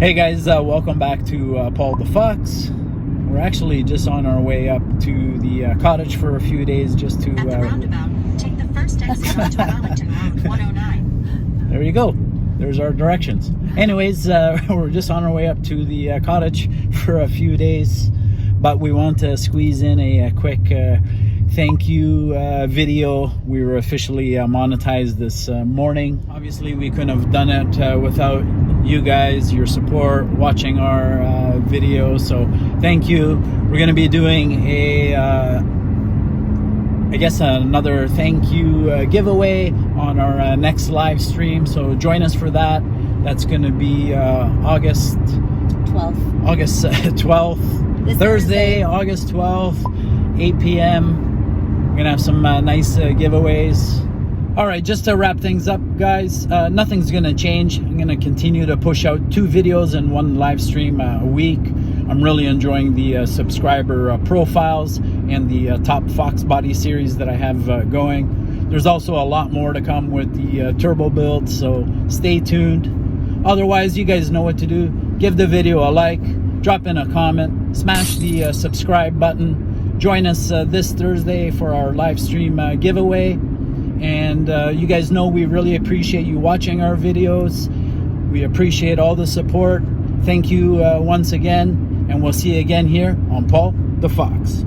Hey guys, welcome back to Paul the Fox. We're actually just on our way up to the cottage for a few days just to... At the roundabout, take the first exit onto Arlington Road 109. There you go. There's our directions. Anyways, we're just on our way up to the cottage for a few days, but we want to squeeze in a quick thank you video. We were officially monetized this morning. Obviously, we couldn't have done it without you guys, your support, watching our videos. So thank you. We're going to be doing a I guess another thank you giveaway on our next live stream, so join us for that. That's going to be August 12th, Thursday, August 12th, 8 p.m. We're going to have some nice giveaways. All right, just to wrap things up, guys, nothing's going to change. I'm going to continue to push out 2 videos and 1 live stream a week. I'm really enjoying the subscriber profiles and the top Fox body series that I have going. There's also a lot more to come with the turbo build, so stay tuned. Otherwise, you guys know what to do. Give the video a like, drop in a comment, smash the subscribe button. Join us this Thursday for our live stream giveaway. And you guys know we really appreciate you watching our videos. We appreciate all the support. Thank you once again, and we'll see you again here on Paul the Fox.